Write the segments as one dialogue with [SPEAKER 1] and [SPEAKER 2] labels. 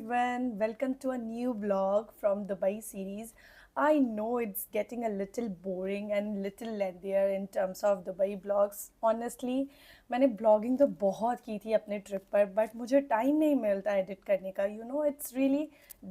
[SPEAKER 1] everyone, welcome to a new vlog from Dubai series. I know it's getting a little boring and little lengthier in terms of Dubai vlogs. Honestly, मैंने blogging तो बहुत की थी अपने trip पर but मुझे time नहीं मिलता एडिट करने का. It's really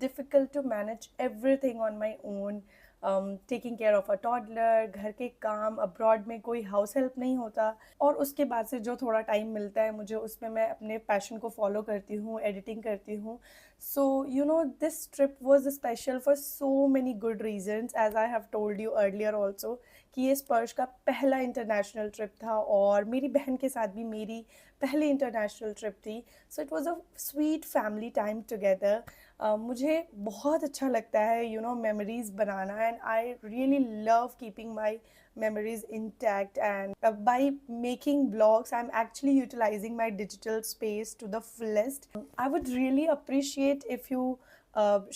[SPEAKER 1] difficult to manage everything on my own. Taking care of a toddler, घर के काम, अब्रॉड में कोई हाउस हेल्प नहीं होता और उसके बाद से जो थोड़ा टाइम मिलता है मुझे उसमें मैं अपने पैशन को फॉलो करती हूँ, एडिटिंग करती हूँ. So this trip was special for so many good reasons as I have told you earlier also कि ये स्पर्श का पहला इंटरनेशनल ट्रिप था और मेरी बहन के साथ भी मेरी पहली इंटरनेशनल ट्रिप थी. So it was a sweet family time together. मुझे बहुत अच्छा लगता है memories banana and I really love keeping my memories intact, and by making vlogs I'm actually utilizing my digital space to the fullest. I would really appreciate if you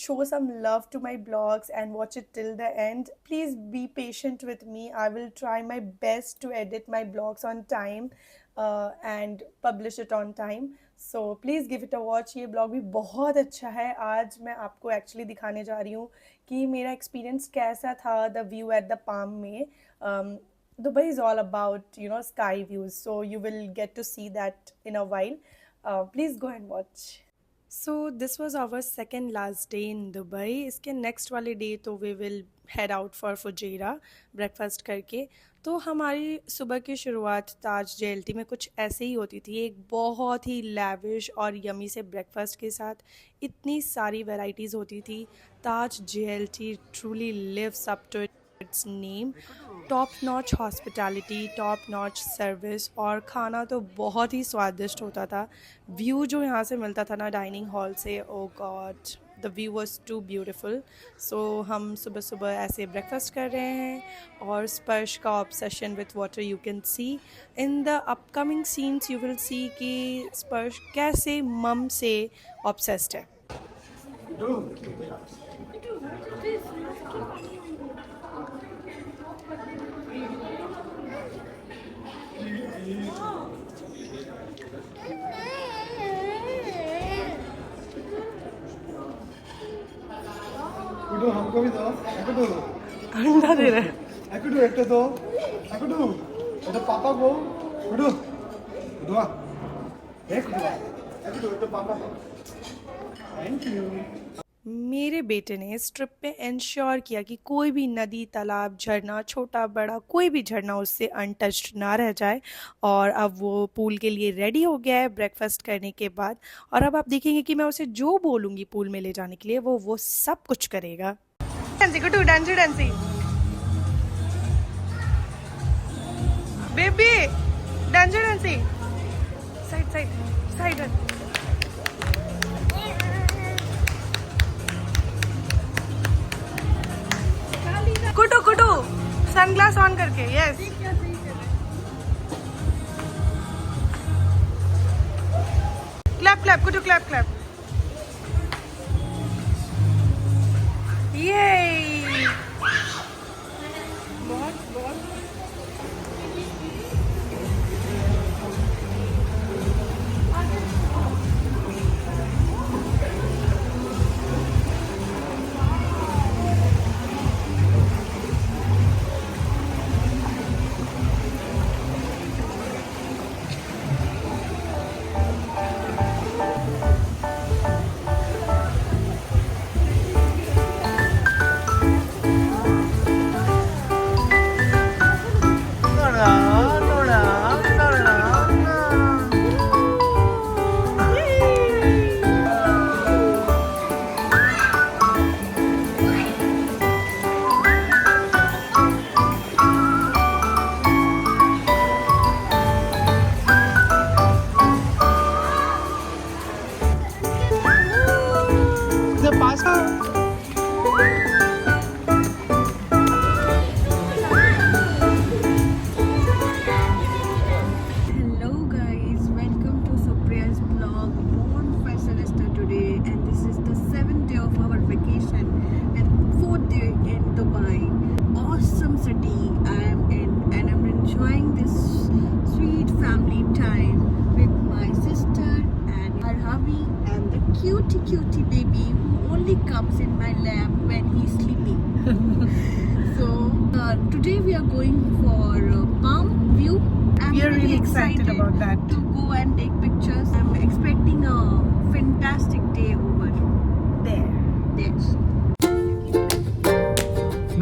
[SPEAKER 1] show some love to my blogs and watch it till the end. Please be patient with me. I will try my best to edit my blogs on time and publish it on time. So please give it a watch. ये blog भी बहुत अच्छा है. आज मैं आपको actually दिखाने जा रही हूँ कि मेरा एक्सपीरियंस कैसा था the view at the palm में. Dubai is all about sky views, so you will get to see that in a while. Please go and watch. So this was our second last day in Dubai. इसके next वाले day तो we will head out for Fujairah breakfast करके. तो हमारी सुबह की शुरुआत ताज JLT में कुछ ऐसे ही होती थी, एक बहुत ही लैविश और यमी से ब्रेकफास्ट के साथ. इतनी सारी वैराइटीज़ होती थी. ताज JLT truly lives up to its name. Top notch hospitality, top notch service और खाना तो बहुत ही स्वादिष्ट होता था. व्यू जो यहाँ से मिलता था ना डाइनिंग हॉल से, oh god, the view was too beautiful. So हम सुबह सुबह ऐसे ब्रेकफास्ट कर रहे हैं और स्पर्श का obsession with water you can see in the upcoming scenes. You will see कि स्पर्श कैसे मम से ऑब्सेस्ड है.
[SPEAKER 2] हमको भी दो.
[SPEAKER 1] अंडा दे रहा है.
[SPEAKER 2] एक दो पापा को पापा. Thank you.
[SPEAKER 1] मेरे बेटे ने इस ट्रिप पे इंश्योर किया कि कोई भी नदी, तालाब, झरना, छोटा बड़ा कोई भी झरना उससे अनटच्ड ना रह जाए. और अब वो पूल के लिए रेडी हो गया है ब्रेकफास्ट करने के बाद. और अब आप देखेंगे कि मैं उसे जो बोलूँगी पूल में ले जाने के लिए वो सब कुछ करेगा. डांसी बेबी, डांसी साइड साइड साइड. कुटू सनग्लास ऑन करके. यस, क्लैप कुटू क्लैप. ये बहुत cutie baby
[SPEAKER 3] comes in my lap when he's sleeping. So today we are going for Palm View. I'm
[SPEAKER 1] We are really excited about that.
[SPEAKER 3] to go and take pictures. I'm expecting a fantastic day over
[SPEAKER 1] There.
[SPEAKER 3] there.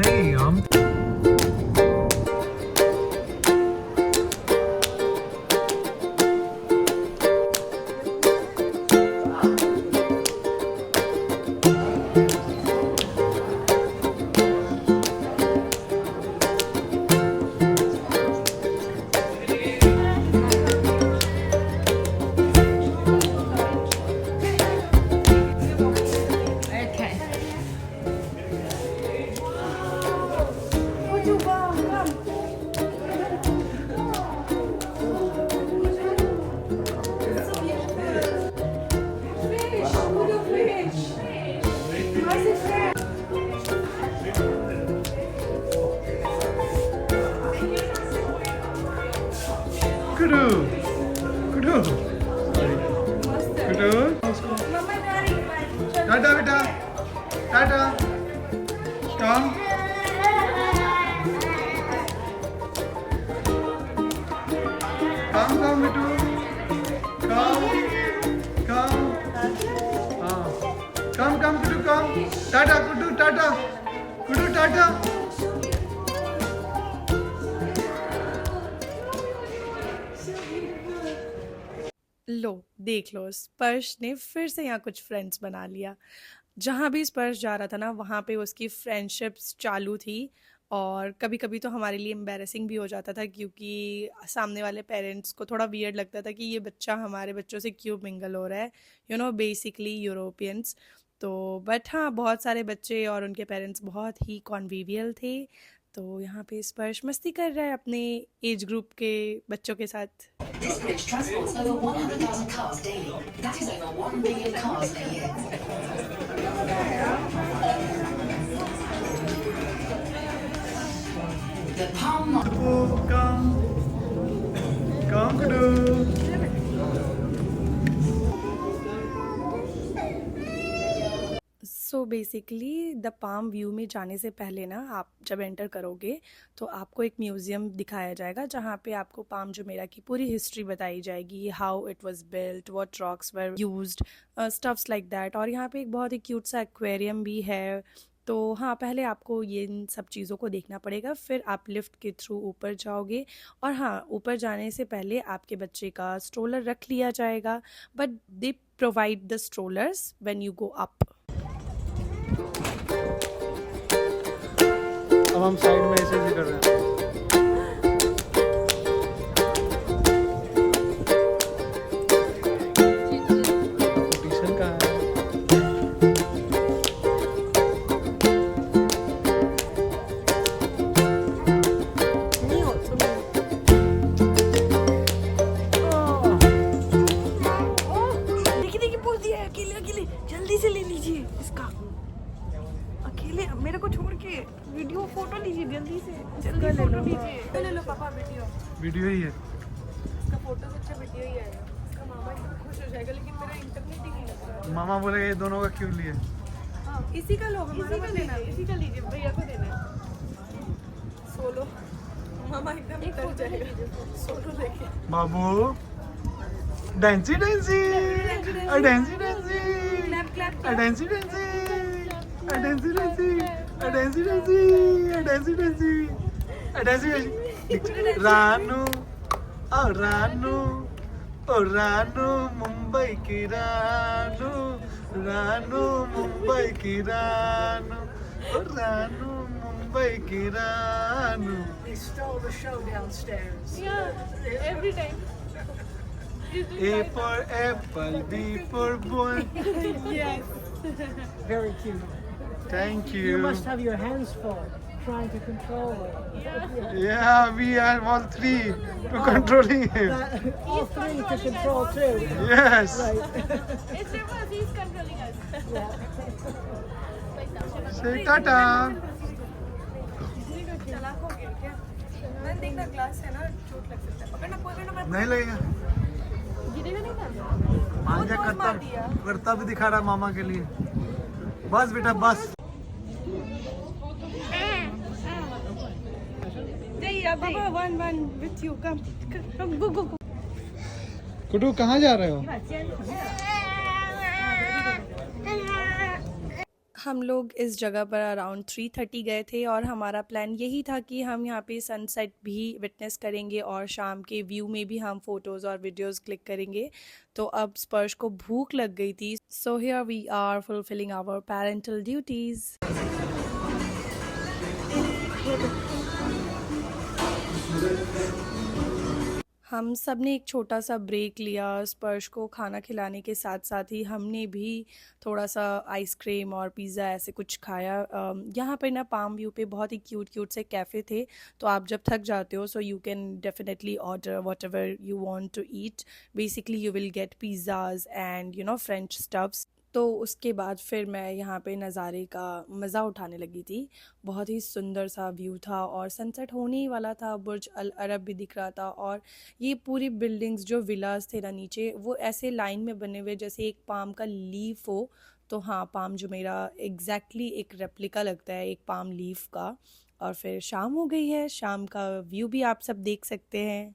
[SPEAKER 2] नहीं हम Kudu. Kudu. Kudu. Tata beta. Tata. Come. Come betu. Come. Come. Come Kudu come. Tata Kudu tata. Kudu tata.
[SPEAKER 1] लो देख लो, स्पर्श ने फिर से यहाँ कुछ friends बना लिया। जहाँ भी स्पर्श जा रहा था ना, वहाँ पे उसकी फ्रेंडशिप्स चालू थी। और कभी कभी तो हमारे लिए एम्बैरेसिंग भी हो जाता था, क्योंकि सामने वाले पेरेंट्स को थोड़ा वियर्ड लगता था कि ये बच्चा हमारे बच्चों से क्यों मिंगल हो रहा है, यू नो, बेसिकली यूरोपियंस। तो बट हाँ, बहुत सारे बच्चे और उनके पेरेंट्स बहुत ही कॉन्विवियल थे। तो यहाँ पे स्पर्श मस्ती कर रहा है अपने एज ग्रुप के बच्चों के साथ।
[SPEAKER 4] This bridge transports over 100,000 cars daily. That is over 1 billion cars a year. The Palm
[SPEAKER 2] Come. Come Kudu.
[SPEAKER 1] So basically the palm view में जाने से पहले ना, आप जब एंटर करोगे तो आपको एक म्यूज़ियम दिखाया जाएगा, जहाँ पे आपको पाम जुमेरा की पूरी हिस्ट्री बताई जाएगी, how it was built, what rocks were used, stuffs like that. और यहाँ पे एक बहुत ही क्यूट सा एक्वेरियम भी है। तो हाँ, पहले आपको ये इन सब चीज़ों को देखना पड़ेगा, फिर आप लिफ्ट के थ्रू ऊपर जाओगे। और हाँ, ऊपर जाने से पहले आपके बच्चे का स्ट्रोलर रख लिया जाएगा, but they provide the strollers when you go up.
[SPEAKER 2] अब हम साइड में ऐसे भी कर रहे हैं। कंपटीशन का है।
[SPEAKER 3] देखिए बोल दिया अकेले अकेले, जल्दी से ले लीजिए इसका, अकेले मेरे को छोड़ के वीडियो फोटो लीजिए, जल्दी से जल्दी फोटो लीजिए। ले लो पापा वीडियो,
[SPEAKER 2] वीडियो ही है।
[SPEAKER 3] इसका फोटो से अच्छा वीडियो ही आएगा। इसका मामा इतना खुश हो जाएगा, लेकिन मेरा इंटरनेट ही नहीं लग रहा।
[SPEAKER 2] मामा बोले ये दोनों का क्यों लिए?
[SPEAKER 3] हाँ, इसी का लो, हमारा को देना, इसी का लीजिए, भैया को देना है। सोलो मामा एकदम डर जाएगा सोलो लेके।
[SPEAKER 2] बाबू डांसी डांसी डांसी डांसी
[SPEAKER 3] क्लैप क्लैप
[SPEAKER 2] डांसी डांसी डांसी डांसी डांसी डांसी डांसी डांसी डांसी रानू रानू रानू मुंबई की रानू, रानू मुंबई की रानू, रानू मुंबई की Ranu.
[SPEAKER 3] They stole the show downstairs. Yeah, every time.
[SPEAKER 2] A for apple, B for boy.
[SPEAKER 3] Yes.
[SPEAKER 5] Very cute.
[SPEAKER 2] Thank you.
[SPEAKER 5] You must have your hands full trying to control it.
[SPEAKER 2] Yeah, we are all three to controlling him.
[SPEAKER 5] All three to control too.
[SPEAKER 2] Yes.
[SPEAKER 5] Right.
[SPEAKER 3] It's because he's controlling us.
[SPEAKER 5] Yeah.
[SPEAKER 2] Say tata.
[SPEAKER 3] चलाक हो गया क्या? मैं देखना glass है ना, चोट लग सकता है। पकड़ना
[SPEAKER 2] नहीं लगेगा।
[SPEAKER 3] गिरेगा नहीं ना?
[SPEAKER 2] मांझा करता भी दिखा रहा मामा के लिए। बस बेटा बस।
[SPEAKER 1] Baba, one with you. Come, go.
[SPEAKER 2] कुटू कहाँ जा रहे हो?
[SPEAKER 1] हम लोग इस जगह पर अराउंड 3:30 गए थे और हमारा प्लान यही था कि हम यहाँ पे सनसेट भी विटनेस करेंगे और शाम के व्यू में भी हम फ़ोटोज़ और वीडियोज़ क्लिक करेंगे। तो अब स्पर्श को भूख लग गई थी, so here we are fulfilling our parental duties. हम सब ने एक छोटा सा ब्रेक लिया। स्पर्श को खाना खिलाने के साथ साथ ही हमने भी थोड़ा सा आइसक्रीम और पिज़्ज़ा ऐसे कुछ खाया। यहाँ पर ना पाम व्यू पे बहुत ही क्यूट से कैफ़े थे, तो आप जब थक जाते हो so you can definitely order whatever you want to eat. Basically you will get pizzas and French stuffs. तो उसके बाद फिर मैं यहाँ पे नज़ारे का मज़ा उठाने लगी थी। बहुत ही सुंदर सा व्यू था और सनसेट होने ही वाला था। बुर्ज अल अरब भी दिख रहा था और ये पूरी बिल्डिंग्स जो विलास थे ना नीचे, वो ऐसे लाइन में बने हुए जैसे एक पाम का लीफ हो। तो हाँ, पाम जो मेरा एग्जैक्टली एक रेप्लिका लगता है एक पाम लीफ का। और फिर शाम हो गई है, शाम का व्यू भी आप सब देख सकते हैं।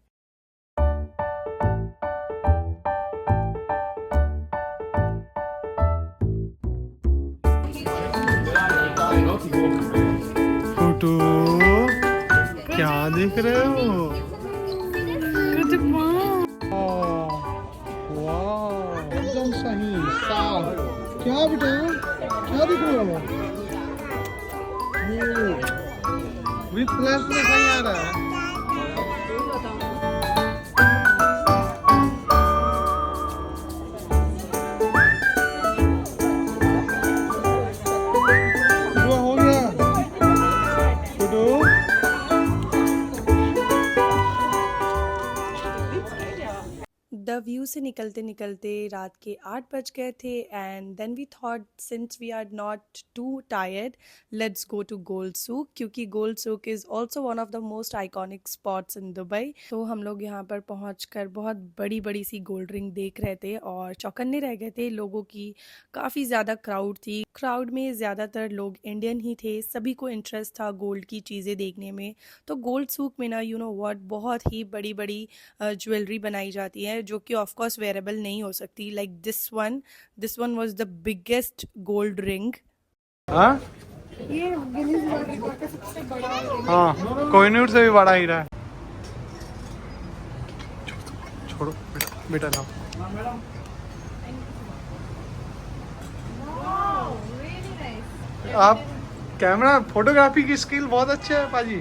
[SPEAKER 2] कुटू क्या देख रहे हो? वाह, एकदम सही साफ। क्या बेटा क्या देख रहे हो? विद फ्लैश में सही आ रहा है।
[SPEAKER 1] द व्यू से निकलते निकलते रात के 8 बज गए थे and then we thought since we are not too tired let's go to gold souk, क्योंकि gold souk is also one of the most iconic spots in Dubai. तो हम लोग यहाँ पर पहुँचकर बहुत बड़ी सी गोल्ड रिंग देख रहे थे और चौकन्ने रह गए थे। लोगों की काफ़ी ज़्यादा क्राउड थी। क्राउड में ज़्यादातर लोग इंडियन ही थे। सभी को इंटरेस्ट था गोल्ड की चीज़ें देखने में। तो गोल्ड सूक में ना यू नो व्हाट, बहुत ही बड़ी ज्वेलरी बनाई जाती है जो कि ऑफ कोर्स वेरेबल नहीं हो सकती। Like this one was the biggest gold ring.
[SPEAKER 2] हाँ,
[SPEAKER 1] ये गिनीज वर्ल्ड रिकॉर्ड का सबसे बड़ा
[SPEAKER 2] हाँ, कोहिनूर से भी बड़ा हीरा है। छोड़ो बेटा ना। आप कैमरा फोटोग्राफी की स्किल बहुत अच्छे है पाजी।